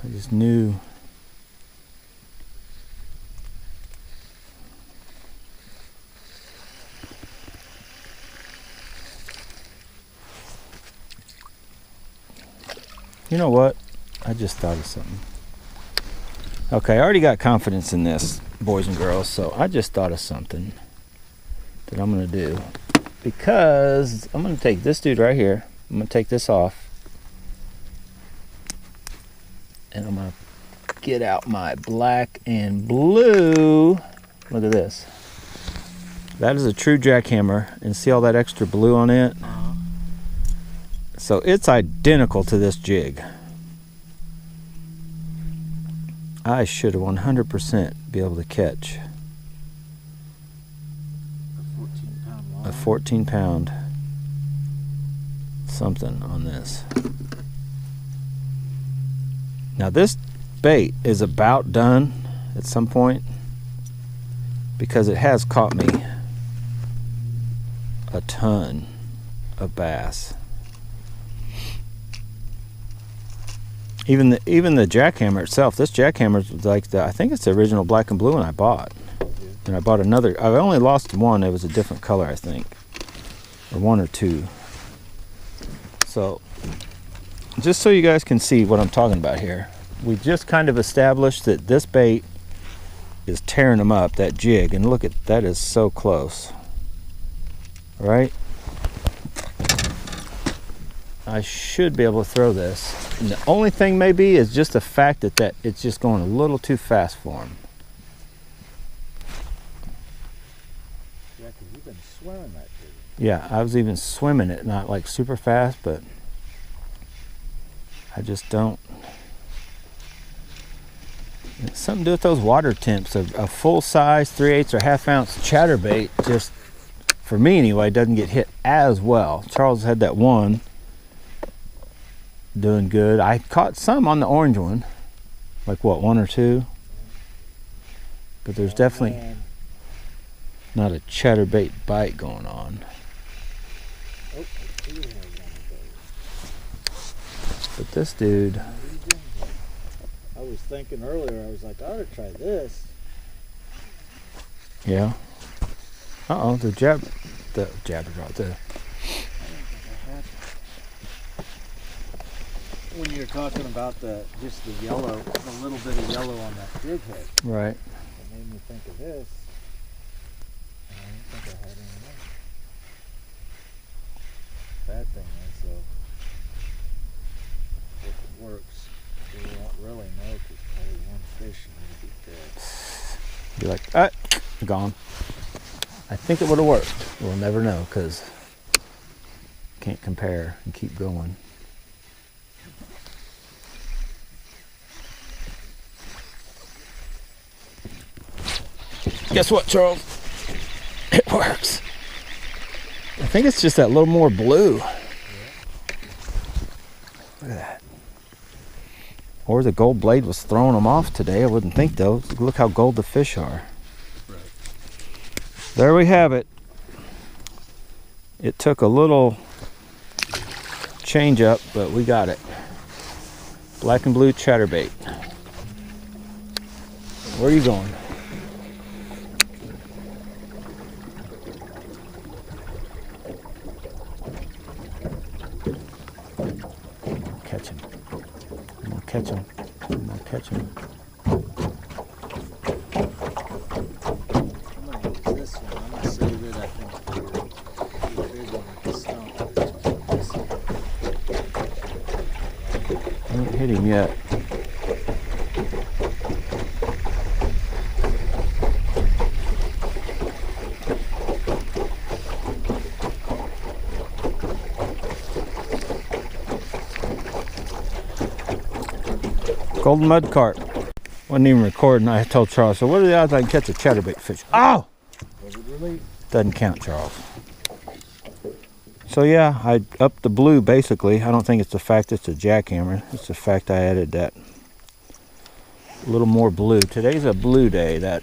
I just knew. You know what? I just thought of something. Okay, I already got confidence in this, boys and girls, so I just thought of something that I'm going to do. Because I'm going to take this dude right here. I'm going to take this off. And I'm going to get out my black and blue. Look at this. That is a true jackhammer. And see all that extra blue on it? So it's identical to this jig. I should have 100% be able to catch a 14 pound something on this. Now this bait is about done at some point because it has caught me a ton of bass. Even the jackhammer itself, this jackhammer is like I think it's the original black and blue one I bought. And I bought another. I only lost one. It was a different color, I think, or one or two. So just so you guys can see what I'm talking about here, we just kind of established that this bait is tearing them up, that jig, and look at that, is so close, right? I should be able to throw this. And the only thing maybe is just the fact that it's just going a little too fast for him. Yeah, because you've been swimming that thing. Yeah, I was even swimming it, not like super fast, but I just don't. It's something to do with those water temps. A full size 3/8 or ½ ounce chatterbait, just for me anyway, doesn't get hit as well. Charles had that one. Doing good. I caught some on the orange one, like what, one or two, but there's definitely not a chatterbait bite going on. But this dude, I was thinking earlier, I was like, I ought to try this. yeah. Uh-oh, the jabber rod there. When you're talking about just the yellow, the little bit of yellow on that jig head, Right. it made me think of this. And I don't think I had any more. Bad thing is, if it works, we won't really know because probably one fish and it'll be dead. Be like, ah, gone. I think it would have worked. We'll never know because can't compare and keep going. Guess what, Charles? It works. I think it's just that little more blue. Yeah. Look at that. Or the gold blade was throwing them off today. I wouldn't think though. Look how gold the fish are. Right. There we have it. It took a little change up, but we got it. Black and blue chatterbait. Where are you going? Catch him. I'm gonna catch him. I'm gonna catch him. I'm going to use this one. I'm going to save it, I think, for the big one with the stump. I haven't hit him yet. Golden mud carp. Wasn't even recording. I told Charles, so what are the odds I can catch a chatterbait fish? Oh! Was it really? Doesn't count, Charles. So yeah, I upped the blue basically. I don't think it's the fact it's a jackhammer. It's the fact I added that little more blue. Today's a blue day. That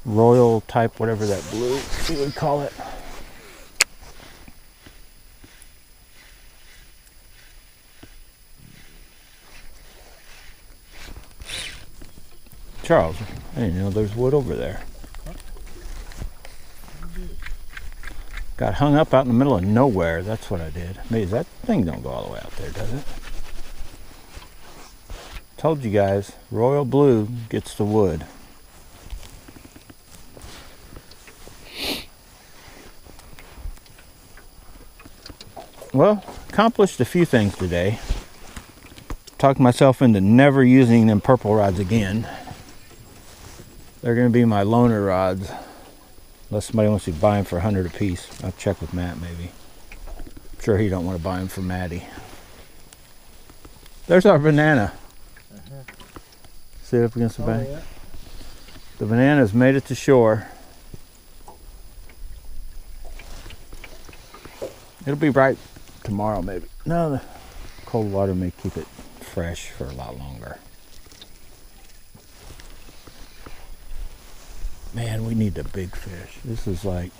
royal type, whatever that blue you would call it. Charles, I didn't know there's wood over there. Got hung up out in the middle of nowhere. That's what I did. Maybe that thing don't go all the way out there, does it? Told you guys, royal blue gets the wood. Well, accomplished a few things today. Talked myself into never using them purple rods again. They're going to be my loaner rods. Unless somebody wants to buy them for $100 a piece. I'll check with Matt maybe. I'm sure he don't want to buy them for Maddie. There's our banana. See it up against the bank? Yeah. The banana's made it to shore. It'll be bright tomorrow maybe. No, the cold water may keep it fresh for a lot longer. Man, we need the big fish. This is like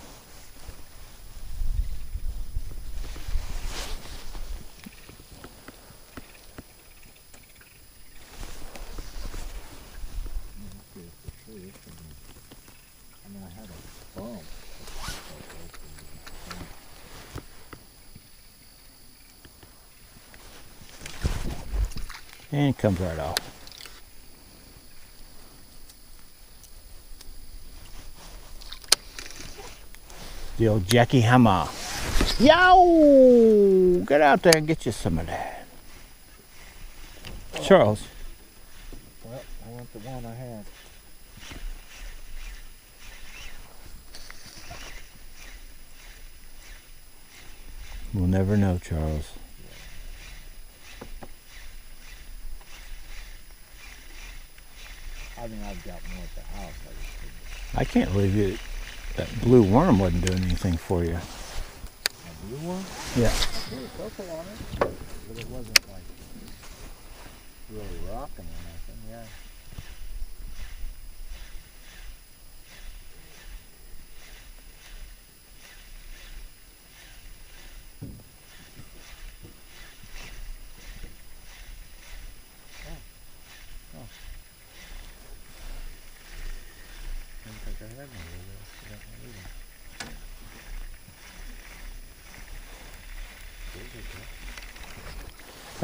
I had a bump. and it comes right off. The old Jackie Hammer. Yow! Get out there and get you some of that. Charles. Well, I want the one I had. We'll never know, Charles. I mean, I've got more at the house. I can't believe you. That blue worm wasn't doing anything for you. A blue one? Yeah. I put a couple on it, but it wasn't like really rocking or nothing. Yeah. I didn't think I had one of those. I got one either.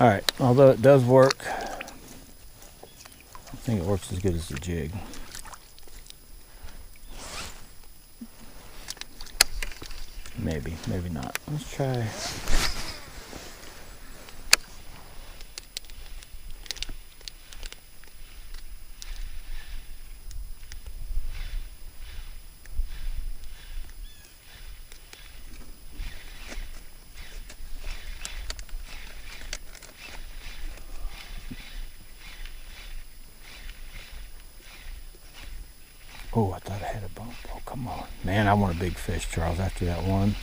All right. Although it does work, I think it works as good as the jig. Maybe, maybe not. Let's try. Oh, I thought I had a bump. Oh, come on. Man, I want a big fish, Charles, after that one.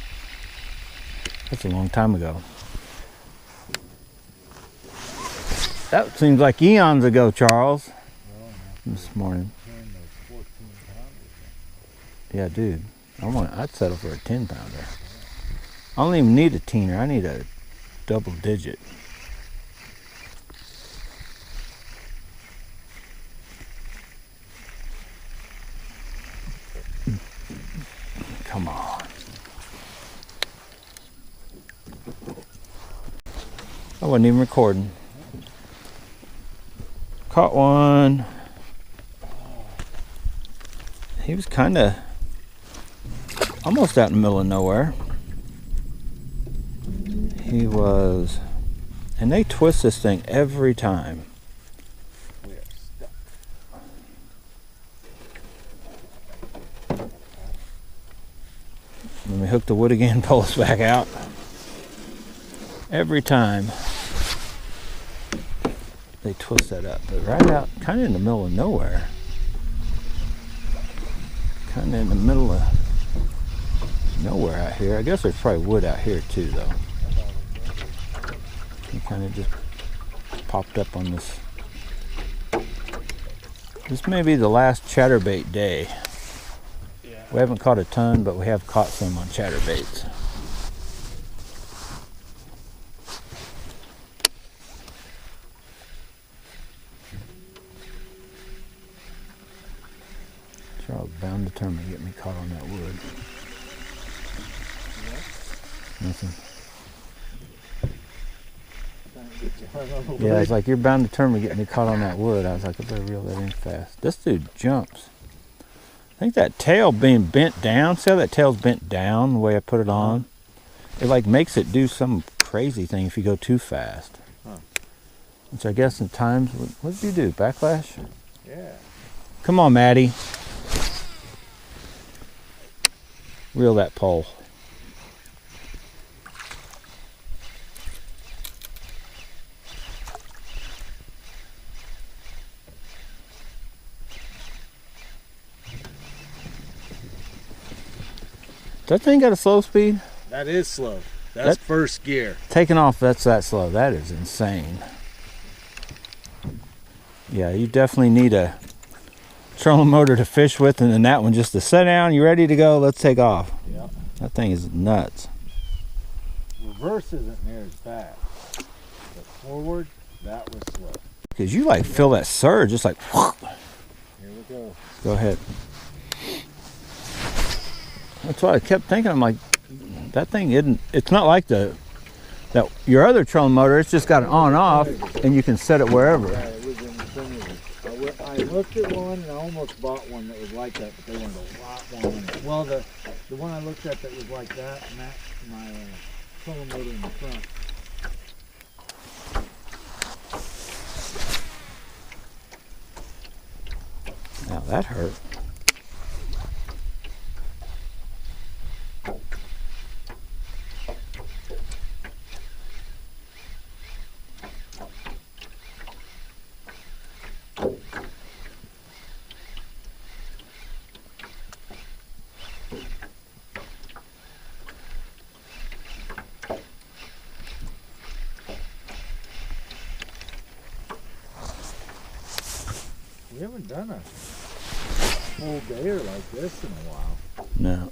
That's a long time ago. That seems like eons ago, Charles. Well, This morning. turn those 14 pounders Yeah, dude. I'd settle for a 10-pounder. I don't even need a teener. I need a double digit. Come on. I wasn't even recording. Caught one. He was kind of almost out in the middle of nowhere. He was, and they twist this thing every time. We are stuck. Let me hook the wood again, pull us back out. Every time they twist that up, but right out, kind of in the middle of nowhere. Kind of in the middle of nowhere out here. I guess there's probably wood out here too, though. He kind of just popped up on this. This may be the last chatterbait day. Yeah. We haven't caught a ton, but we have caught some on chatterbaits. bound determined to get me caught on that wood. Nothing. Yeah, it's like you're bound determined to get me caught on that wood. I was like, I better reel that in fast. This dude jumps. I think that tail being bent down, see how that tail's bent down the way I put it on? It like makes it do some crazy thing if you go too fast. Huh. Which I guess in times, what did you do, backlash? Yeah. Come on, Maddie. Reel that pole. That thing got a slow speed? That is slow. That's first gear. Taking off, that's that slow. That is insane. Yeah, you definitely need a trolling motor to fish with, and then that one just to sit down, you ready to go, let's take off. Yep. That thing is nuts. Reverse isn't near as fast, but forward, that was slow. Because you like feel that surge, just like, whoosh. Here we go. Go ahead. That's why I kept thinking, I'm like, that thing isn't, it's not like your other trolling motor, it's just got an on off and you can set it wherever. Yeah, it was infinity. I looked at one and I almost bought one that was like that, but they wanted a lot more money. Well, the one I looked at that was like that matched my trolling motor in the front. Now that hurt. We haven't done a whole gayer like this in a while. No.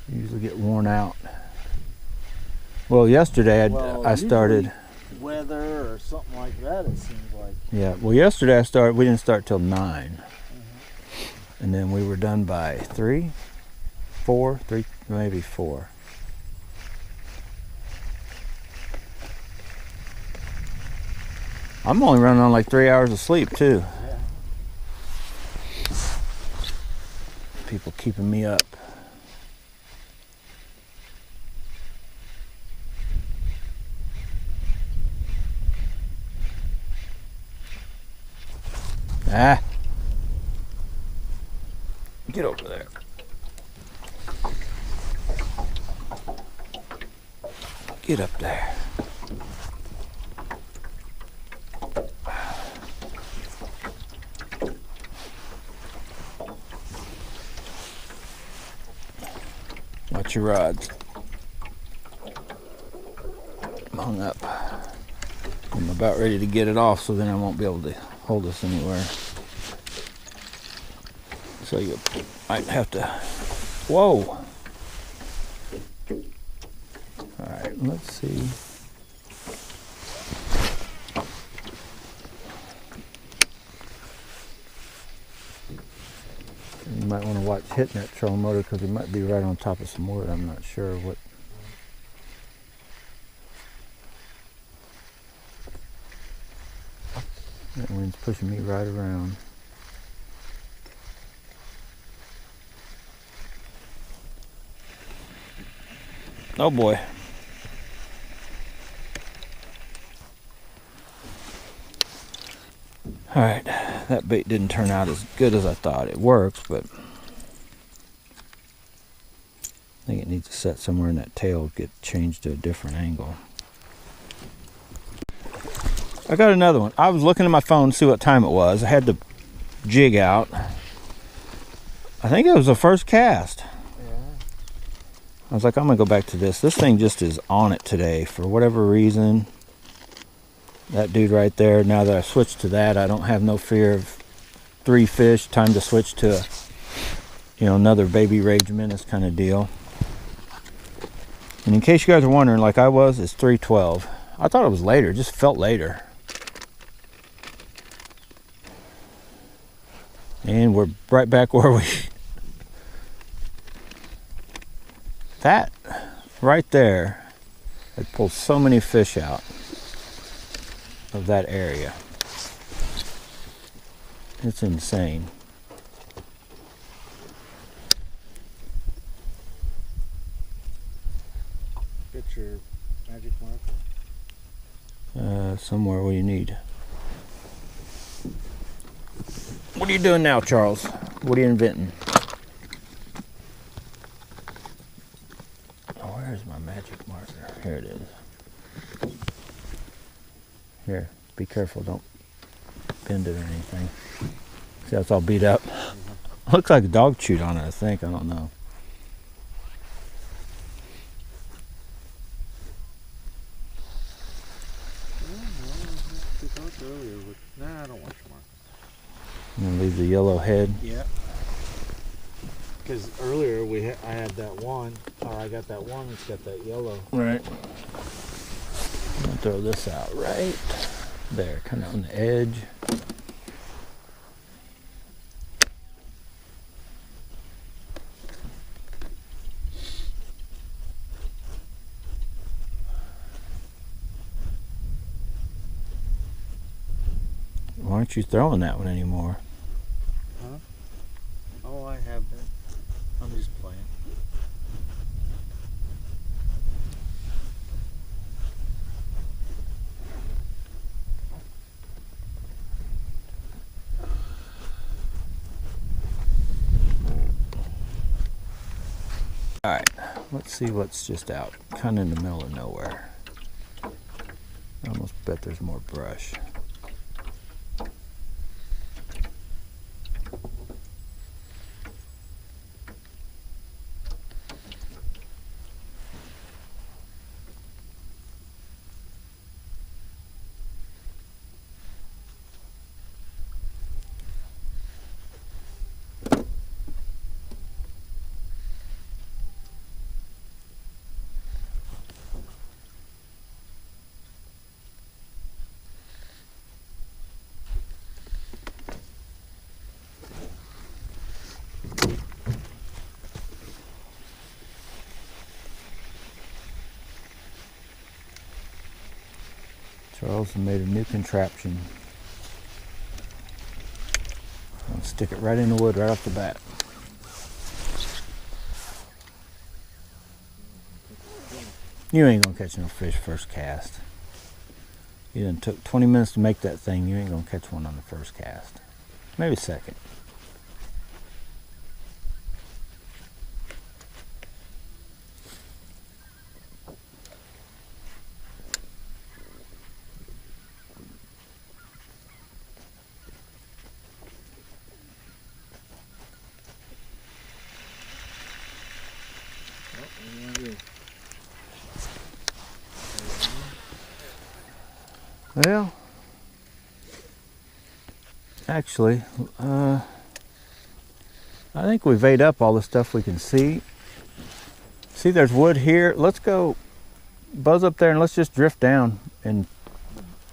Usually get worn out. Well, yesterday I started. Weather or something like that, it seems like. Yeah, well, yesterday we didn't start till 9. And then we were done by 3, maybe 4. I'm only running on like 3 hours of sleep too. Yeah. People keeping me up. Ah. Get over there. Get up there. Watch your rods. I'm hung up. I'm about ready to get it off, so then I won't be able to hold us anywhere. So you might have to. Whoa! Alright, let's see. You might want to watch hitting that trolling motor because it might be right on top of some wood. I'm not sure what. That wind's pushing me right around. Oh boy. Alright, that bait didn't turn out as good as I thought. It works, but I think it needs to set somewhere in that tail, get changed to a different angle. I got another one. I was looking at my phone to see what time it was. I had the jig out. I think it was the first cast. Yeah. I was like, I'm gonna go back to this. This thing just is on it today for whatever reason. That dude right there, now that I switched to that, I don't have no fear of 3 fish. Time to switch to, another baby Rage Menace kind of deal. And in case you guys are wondering, like I was, it's 3:12. I thought it was later, it just felt later. And we're right back where we... That right there, it pulls so many fish out of that area. It's insane. Get your magic marker. Somewhere where you need. What are you doing now, Charles? What are you inventing? Oh, where's my magic marker? Here it is. Here, be careful, don't bend it or anything. See how it's all beat up? Looks like a dog chewed on it, I think. I don't know. Nah, I don't want your marker. I'm gonna leave the yellow head. Yeah. Because earlier I had that one, or I got that one that's got that yellow. Right. I'm gonna throw this out right there, kind of on the edge. Why aren't you throwing that one anymore? Huh? Oh, I have been. I'm just playing. Alright, let's see what's just out. Kind of in the middle of nowhere. I almost bet there's more brush. Charles made a new contraption. I'll stick it right in the wood right off the bat. You ain't gonna catch no fish first cast. You done took 20 minutes to make that thing. You ain't gonna catch one on the first cast. Maybe second. Well, actually, I think we've ate up all the stuff we can see. See, there's wood here. Let's go buzz up there and let's just drift down and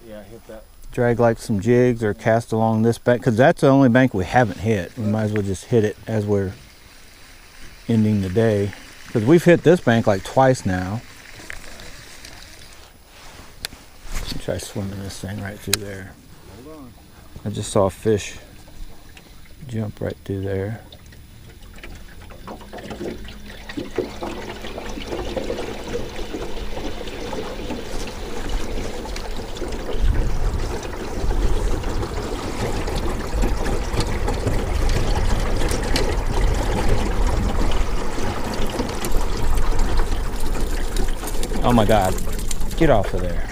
Hit that. drag like some jigs or cast along this bank, because that's the only bank we haven't hit. We might as well just hit it as we're ending the day, because we've hit this bank like twice now. Try swimming this thing right through there. Hold on. I just saw a fish jump right through there. Oh my God, get off of there.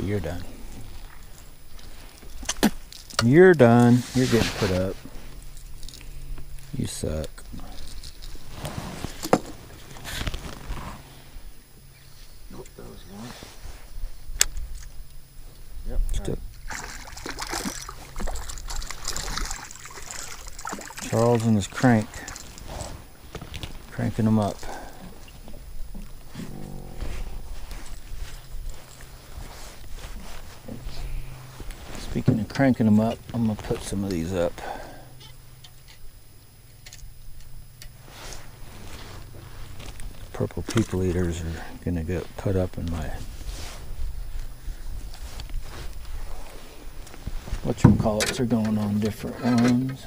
you're done. You're done. You're getting put up. You suck. Nope, that was one. Yep. Still. Charles and his crank. Cranking them up. Speaking of cranking them up, I'm going to put some of these up. Purple people eaters are going to get put up in my whatchamacallits are going on different ones.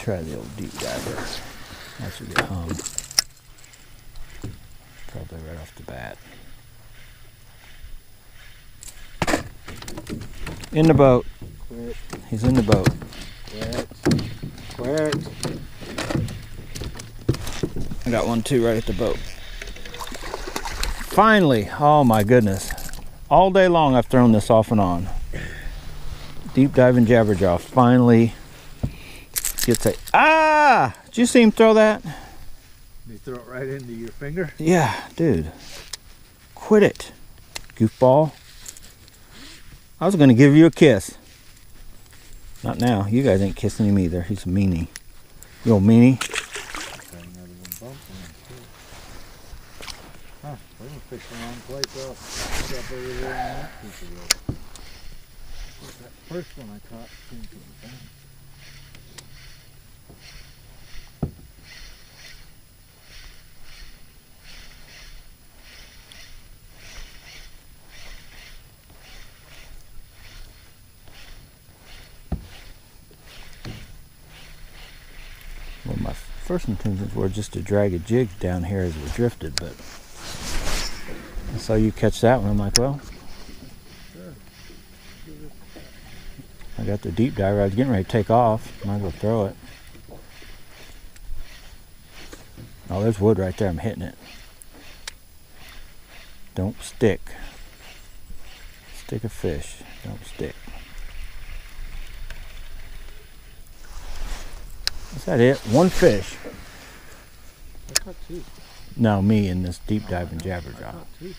Try the old deep diver once we get home. Probably right off the bat. In the boat. Quit. He's in the boat. Quit. I got one too right at the boat. Finally, oh my goodness. All day long I've thrown this off and on. Deep diving jabberjaw finally gets a, ah! Did you see him throw that? You throw it right into your finger? Yeah, dude. Quit it, goofball. I was gonna give you a kiss. Not now. You guys ain't kissing him either. He's a meanie. You old meanie. Got another one bumped in too. Huh, we can fish the wrong place up. Up over there on that piece of rope. That first one I caught came from the bank. Well, my first intentions were just to drag a jig down here as we drifted, but I saw you catch that one. I'm like, well, Sure. I got the deep diver. I was getting ready to take off. Might as well throw it. Oh, there's wood right there. I'm hitting it. Don't stick. Stick a fish. Don't stick. Is that it? One fish. I caught two. No, me in this deep diving I jabberjaw. caught two.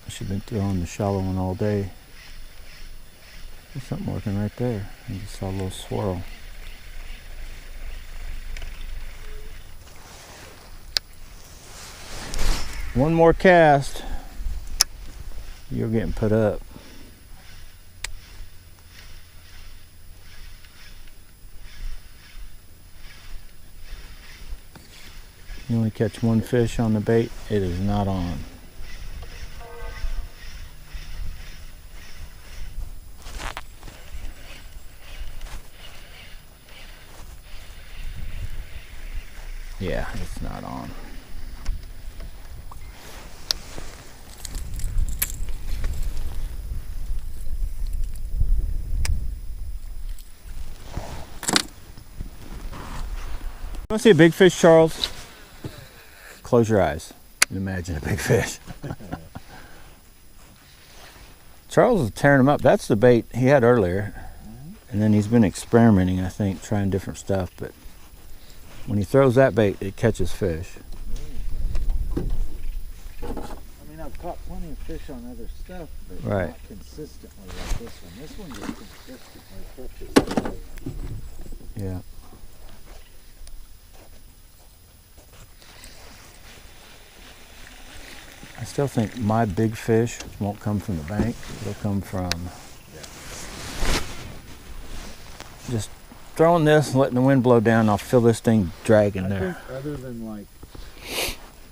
I should have been throwing the shallow one all day. There's something working right there. I just saw a little swirl. One more cast. You're getting put up. You only catch one fish on the bait, it is not on. Yeah, it's not on. You want to see a big fish, Charles? Close your eyes and imagine a big fish. Charles is tearing them up. That's the bait he had earlier. And then he's been experimenting, I think, trying different stuff. But when he throws that bait, it catches fish. I mean, I've caught plenty of fish on other stuff, but Right. not consistently like this one. This one just consistently catches. Yeah. I still think my big fish won't come from the bank. They'll come from just throwing this and letting the wind blow down. I'll feel this thing dragging I there. think other than like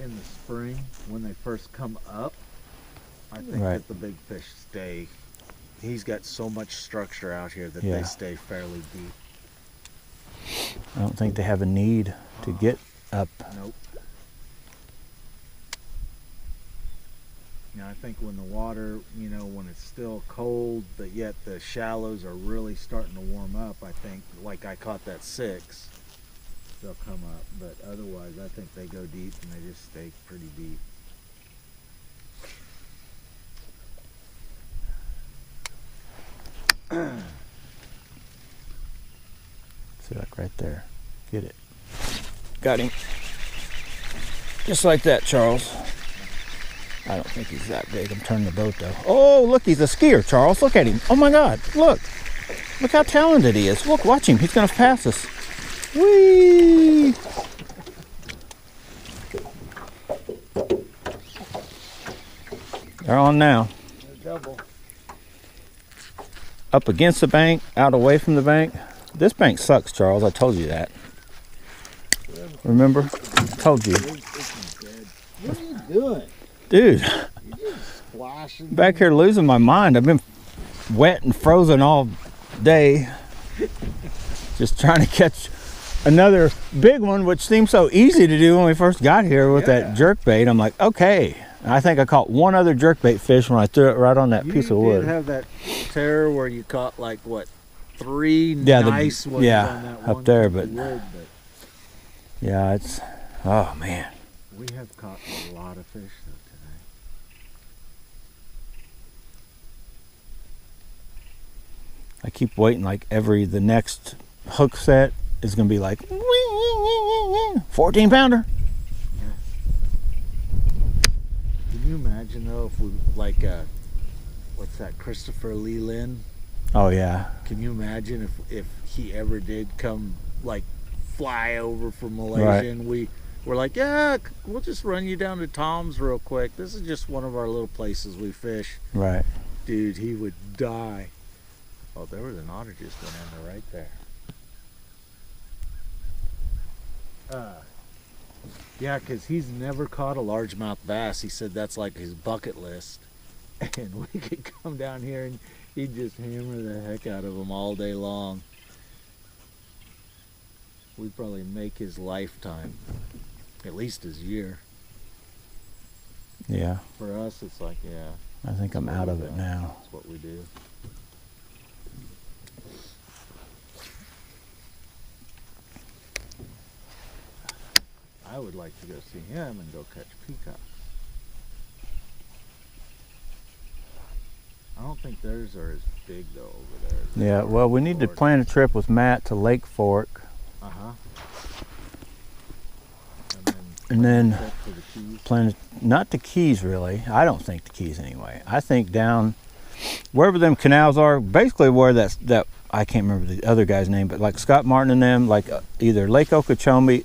in the spring when they first come up, I think Right. that the big fish stay. He's got so much structure out here that Yeah. they stay fairly deep. I don't think they have a need to get up. Nope. Now I think when the water, you know, when it's still cold, but yet the shallows are really starting to warm up, I think, like I caught that 6, they'll come up. But otherwise, I think they go deep and they just stay pretty deep. See, like right there. Get it. Got him. Just like that, Charles. I don't think he's that big. I'm turning the boat though. Oh, look, he's a skier, Charles. Look at him. Oh my God, look. Look how talented he is. Look, watch him. He's gonna pass us. Whee! They're on now. They're double. Up against the bank, out away from the bank. This bank sucks, Charles. I told you that. Remember? Told you. What are you doing? Dude, You're just splashing. back here losing my mind. I've been wet and frozen all day. Just trying to catch another big one, which seemed so easy to do when we first got here with that jerk bait. I'm like, okay. And I think I caught one other jerkbait fish when I threw it right on that piece of wood. You did have that terror where you caught like what, 3 Yeah, nice ones yeah, on that up one there, piece of but- wood, Yeah, it's, oh man. we have caught a lot of fish though today. I keep waiting like the next hook set is going to be like 14 pounder. Can you imagine though if we like what's that, Christopher Lee Lynn? Oh yeah. Can you imagine if he ever did come like fly over from Malaysia and we're like, yeah, we'll just run you down to Tom's real quick. This is just one of our little places we fish. Right. Dude, he would die. Oh, there was an otter just went in there right there. Yeah, because he's never caught a largemouth bass. He said that's like his bucket list. And we could come down here and he'd just hammer the heck out of them all day long. We'd probably make his lifetime, at least his year. Yeah. For us, it's like, yeah, I think I'm out of it now. that's what we do. I would like to go see him and go catch peacocks. I don't think theirs are as big though over there. Yeah, well, we need to plan a trip with Matt to Lake Fork. Uh-huh. And then Up to the Keys. plan, not the Keys really. I don't think the Keys anyway. I think down wherever them canals are, basically where that I can't remember the other guy's name, but like Scott Martin and them, like either Lake Okeechobee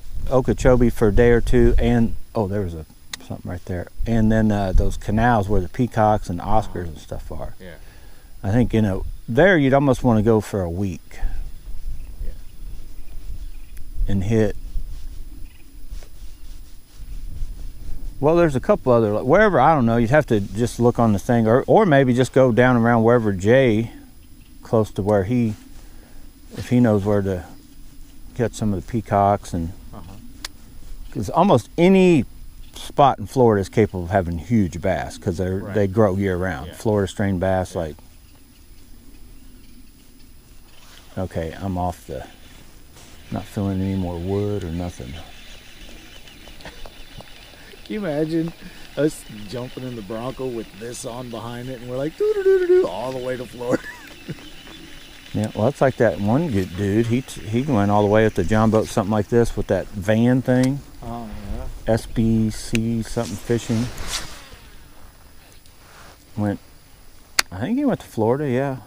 for a day or two, and oh, there was something right there, and then those canals where the peacocks and Oscars and stuff are. Yeah. I think there you'd almost want to go for a week. Yeah. And hit. Well, there's a couple other, wherever, I don't know, you'd have to just look on the thing, or maybe just go down around wherever Jay, close to where if he knows where to catch some of the peacocks, and because almost any spot in Florida is capable of having huge bass because they grow year round. Yeah. Florida strain bass, like, okay, I'm off not feeling any more wood or nothing. Can you imagine us jumping in the Bronco with this on behind it, and we're like doo-doo-doo-doo-doo all the way to Florida? Yeah, well, it's like that one good dude. He went all the way at the John boat, something like this, with that van thing. Oh yeah. SBC something fishing. I think he went to Florida, yeah.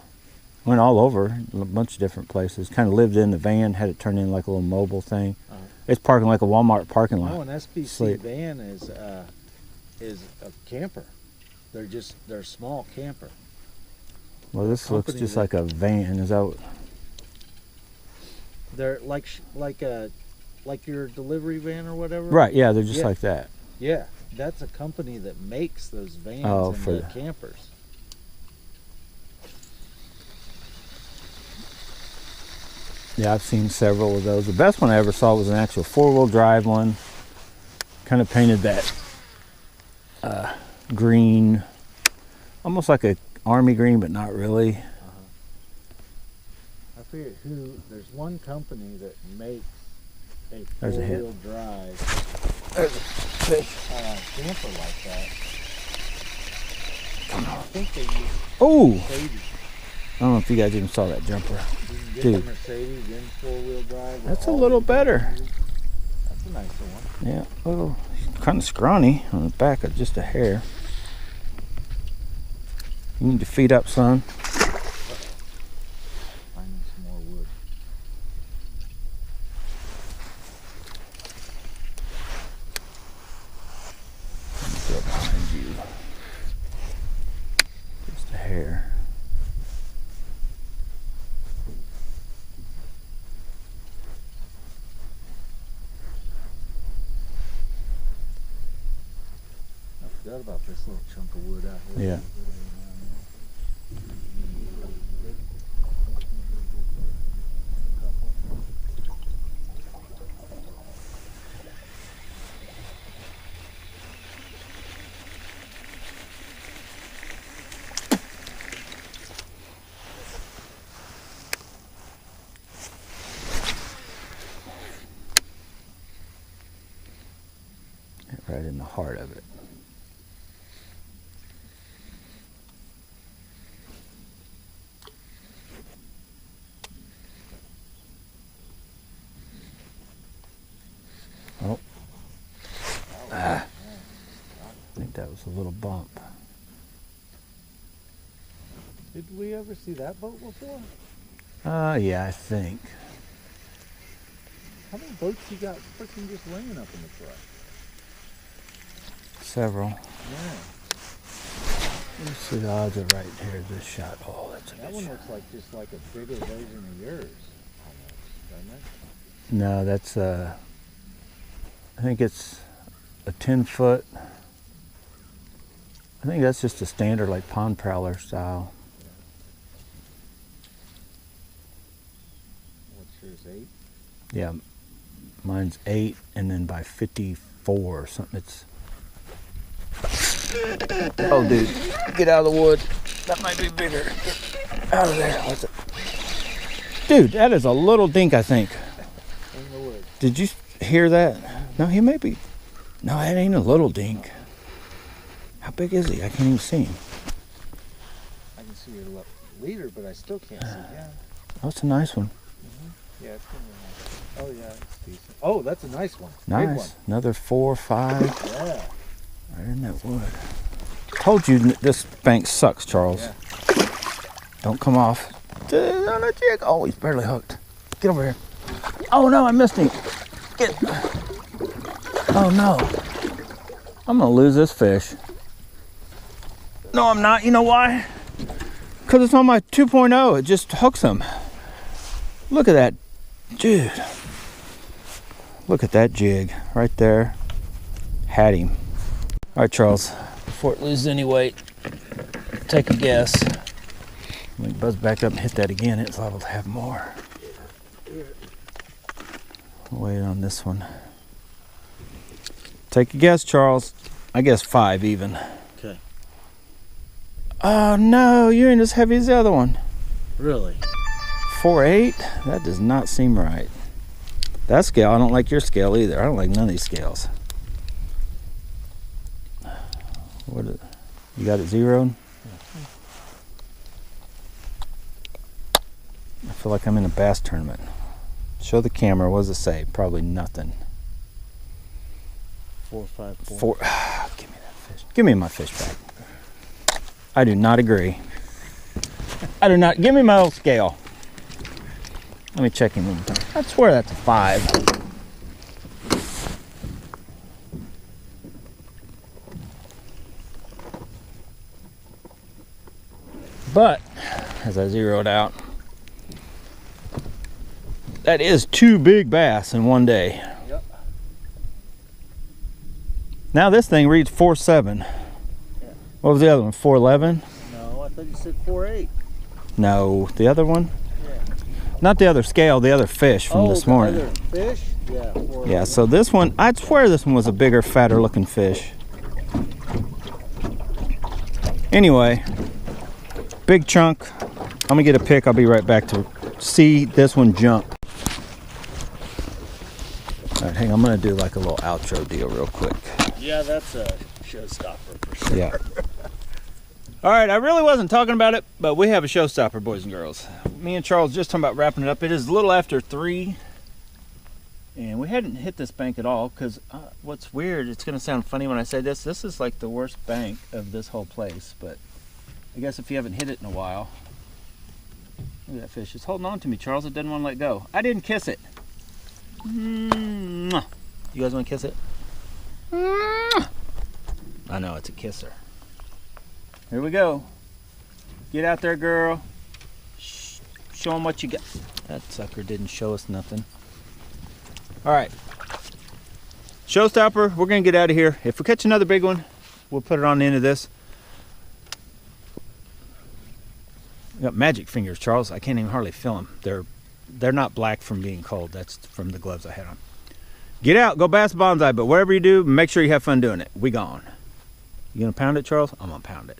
Went all over, a bunch of different places. Kind of lived in the van, had it turned into like a little mobile thing. It's parking like a Walmart parking lot. Oh, an SBC van is a camper. They're a small camper. Well, this looks just like a van. Is that what? They're like your delivery van or whatever. Right, yeah, they're just Yeah. like that. Yeah, that's a company that makes those vans Oh, and for the the- campers. Yeah, I've seen several of those. The best one I ever saw was an actual four-wheel drive one. Kind of painted that green, almost like a army green, but not really. I forget who. There's one company that makes a There's a hit. four-wheel drive There's a fish. camper like that. Come I on. think they use Oh, Mercedes. I don't know if you guys even saw that jumper. You can get Dude. the Mercedes in four-wheel drive. with That's a all little the better. features. That's a nicer one. Yeah, a little kind of scrawny on the back of just a hair. You need to feed up, son. Finding some more wood. Let me go behind you. Just a hair. I forgot about this little chunk of wood out here. Yeah. Right in the heart of it. Oh. Ah. I think that was a little bump. Did we ever see that boat before? Yeah, I think. How many boats you got freaking just laying up in the truck? Several. Yeah. Let's see the odds are right here. This shot. Oh, that's a That good one shot. looks like just like a bigger version of yours. Almost, doesn't it? No, that's I think it's a 10-foot. I think that's just a standard like pond prowler style. What's yours, 8? Yeah, mine's 8, and then by 54 or something. It's. Oh, dude, get out of the wood. That might be bigger. Get out of there. What's it? Dude, that is a little dink, I think. In the woods. Did you hear that? No, he may be. No, that ain't a little dink. How big is he? I can't even see him. I can see your leader, but I still can't see. Yeah. Oh, it's a nice one. Yeah, it's gonna be nice. Oh yeah, it's decent. Oh, that's a nice one. Big one. Nice. Another 4 or 5. Yeah. Right in that wood. Told you this bank sucks, Charles. Yeah. Don't come off. Dude, on a jig. Oh, he's barely hooked. Get over here. Oh no, I missed him. Get. Oh no. I'm gonna lose this fish. No, I'm not. You know why? Because it's on my 2.0. It just hooks him. Look at that. Dude. Look at that jig right there. Had him. All right, Charles. Before it loses any weight, take a guess. Let me buzz back up and hit that again. It's liable to have more. Wait on this one. Take a guess, Charles. I guess 5 even. Okay. Oh no, you ain't as heavy as the other one. Really? 4.8? That does not seem right. That scale, I don't like your scale either. I don't like none of these scales. What is, you got it zeroed? I feel like I'm in a bass tournament. Show the camera. What does it say? Probably nothing. 454. 4. Give me that fish. Give me my fish back. I do not agree. I do not. Give me my old scale. Let me check him one more time. I swear that's a 5. But as I zero it out, That is 2 big bass in one day. Yep. Now this thing reads 4.7. Yeah. What was the other one? 4.11? No, I thought you said 4.8. No, the other one? Yeah. Not the other scale, the other fish from this morning. Other fish? Yeah. 4.11. Yeah, so this one, I'd swear this one was a bigger, fatter looking fish. Anyway, big chunk. I'm gonna get a pick. I'll be right back to see this one jump. All right, hang on, I'm gonna do like a little outro deal real quick. Yeah, that's a showstopper for sure. Yeah. All right, I really wasn't talking about it, but we have a showstopper, boys and girls. Me and Charles just talking about wrapping it up. It is a little after 3, and we hadn't hit this bank at all because what's weird, it's gonna sound funny when I say this is like the worst bank of this whole place, but I guess if you haven't hit it in a while. Look at that fish. It's holding on to me, Charles. It doesn't want to let go. I didn't kiss it. Mwah. You guys want to kiss it? Mwah. I know, it's a kisser. Here we go. Get out there, girl. Show them what you got. That sucker didn't show us nothing. All right. Showstopper, we're going to get out of here. If we catch another big one, we'll put it on the end of this. I got magic fingers, Charles. I can't even hardly feel them. They're not black from being cold. That's from the gloves I had on. Get out, go bass bonsai, but whatever you do, make sure you have fun doing it. We gone. You gonna pound it, Charles? I'm gonna pound it.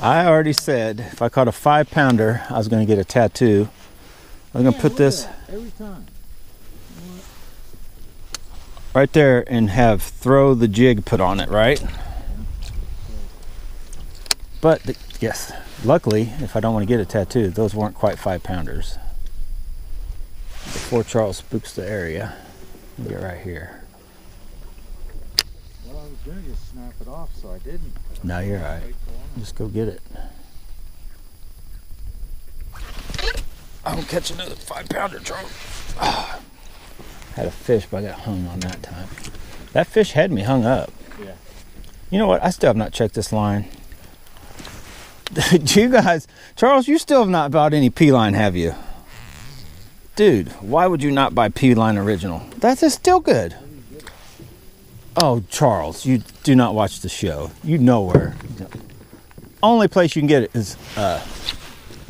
I already said if I caught a 5-pounder, I was gonna get a tattoo. I was gonna put this every time right there and have throw the jig put on it, right? But yes, luckily, if I don't want to get a tattoo, those weren't quite 5-pounders. Before Charles spooks the area, I'll get right here. Well, I was gonna just snap it off, so I didn't. No, you're all right. Just go get it. I'll catch another 5-pounder, Charles. Ah, had a fish, but I got hung on that time. That fish had me hung up. Yeah. You know what? I still have not checked this line. You guys, Charles, you still have not bought any P-line, have you? Dude, why would you not buy P-line original? That is still good. Oh, Charles, you do not watch the show. You know where. Only place you can get it is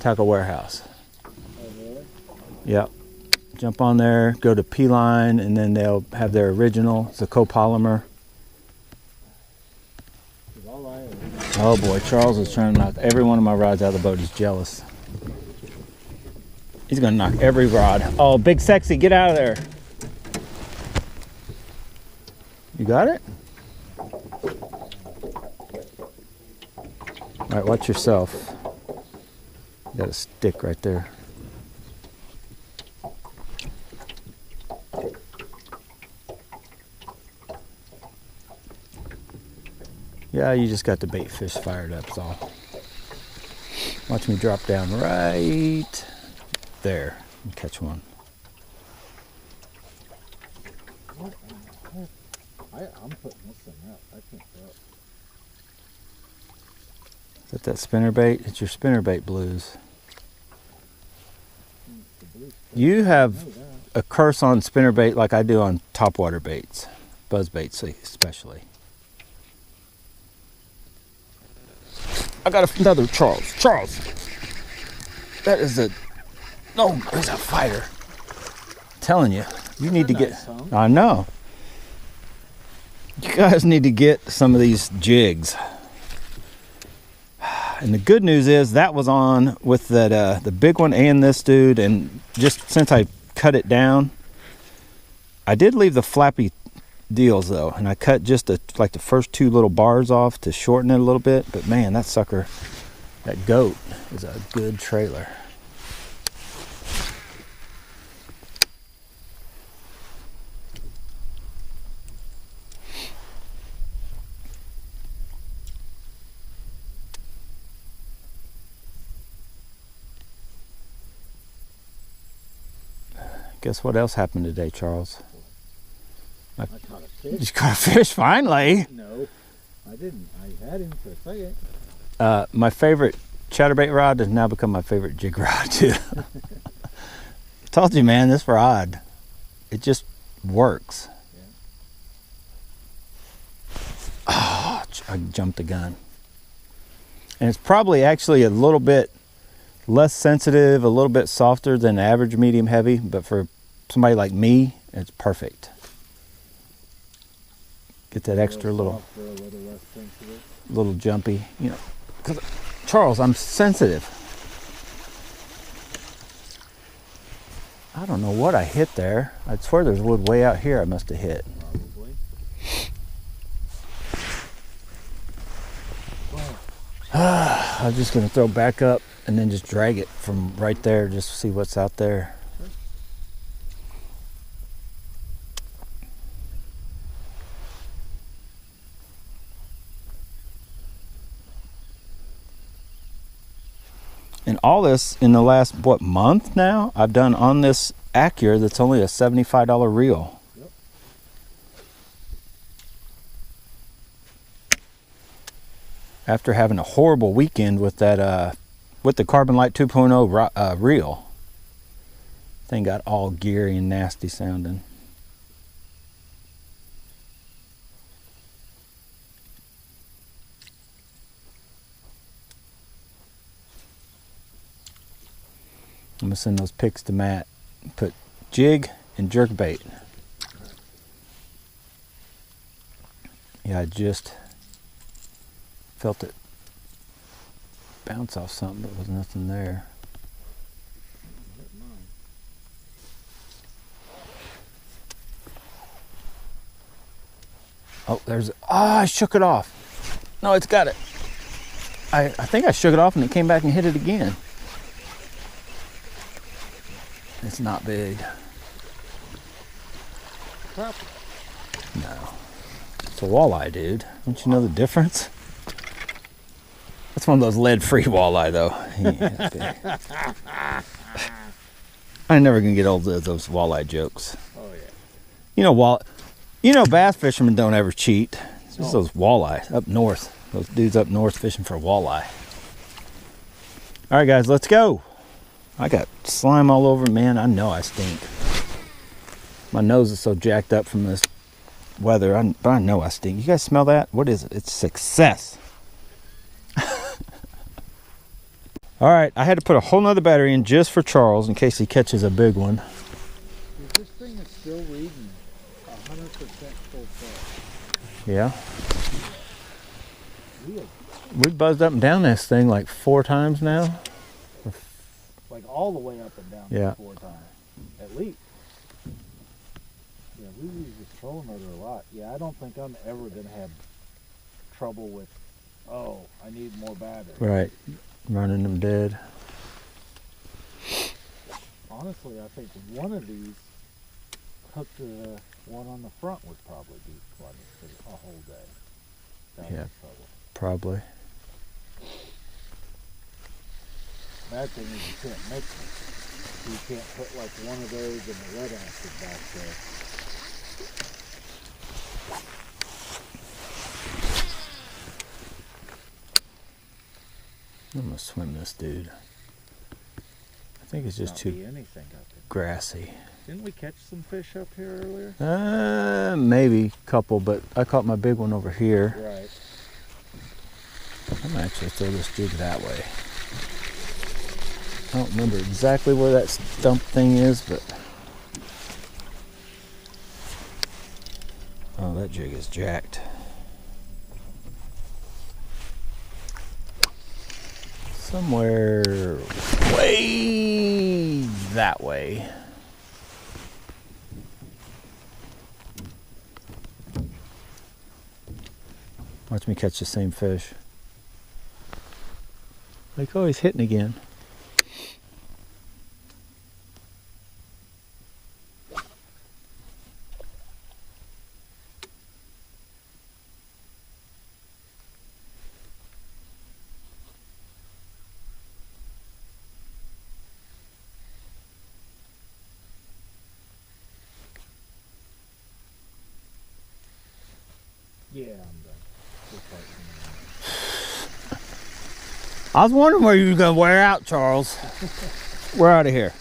Tackle Warehouse. Oh, really? Yep. Jump on there, go to P-line, and then they'll have their original. It's a copolymer. Oh boy, Charles is trying to knock every one of my rods out of the boat. He's jealous. He's gonna knock every rod. Oh, Big Sexy, get out of there. You got it? All right, watch yourself. You got a stick right there. Yeah, you just got the bait fish fired up, so. Watch me drop down right there and catch one. I'm putting this thing up. I can't throw it. Is that spinnerbait? It's your spinnerbait blues. You have a curse on spinnerbait like I do on topwater baits, buzz baits especially. I got another Charles. Charles! That is a... No, he's a fighter. I'm telling you, you need to get... I know. You guys need to get some of these jigs. And the good news is that was on with that the big one and this dude, and just since I cut it down, I did leave the flappy deals though, and I cut just like the first 2 little bars off to shorten it a little bit. But man, that sucker, that goat is a good trailer. Guess what else happened today, Charles? I caught a fish. You caught a fish finally. No, I didn't. I had him for a second. My favorite chatterbait rod has now become my favorite jig rod too. Told you, man, this rod, it just works. Oh, I jumped the gun. And it's probably actually a little bit less sensitive, a little bit softer than average medium heavy, but for somebody like me, it's perfect. Get that extra little jumpy, you know. 'Cause, Charles, I'm sensitive. I don't know what I hit there. I swear there's wood way out here I must have hit. Probably. I'm just going to throw back up and then just drag it from right there just to see what's out there. And all this in the last, what, month now? I've done on this Acura that's only a $75 reel. Yep. After having a horrible weekend with that, with the Carbon Light 2.0 reel. Thing got all geary and nasty sounding. I'm gonna send those pics to Matt. Put jig and jerk bait. Yeah, I just felt it bounce off something, but there was nothing there. Oh, there's, I shook it off. No, it's got it. I think I shook it off and it came back and hit it again. It's not big. Crap. No. It's a walleye, dude. Don't you know the difference? That's one of those lead-free walleye, though. He ain't that big. I'm never gonna get old of those walleye jokes. Oh yeah. You know, bass fishermen don't ever cheat. It's just those walleye up north. Those dudes up north fishing for walleye. All right, guys, let's go. I got slime all over, man. I know I stink. My nose is so jacked up from this weather, but I know I stink. You guys smell that? What is it? It's success. All right, I had to put a whole nother battery in just for Charles in case he catches a big one. This thing is still reading 100% full charge. Yeah. Weird. We've buzzed up and down this thing like 4 times now. Like all the way up and down. Yeah. 4 times. At least. Yeah, we use this trolling motor a lot. Yeah, I don't think I'm ever going to have trouble with, oh, I need more battery. Right. Running them dead. Honestly, I think one of these hooked to the one on the front would probably be plenty for a whole day. Yeah, probably. Bad thing is you can't mix them. You can't put like one of those in the lead acid back there. I'm gonna swim this dude. I think it's just too grassy. Didn't we catch some fish up here earlier? Maybe a couple, but I caught my big one over here. Right. I'm gonna actually throw this jig that way. I don't remember exactly where that stump thing is, but oh, that jig is jacked. Somewhere way that way. Watch me catch the same fish. Like, oh, he's hitting again. Yeah, I'm done. I was wondering where you were going to wear out, Charles. We're out of here.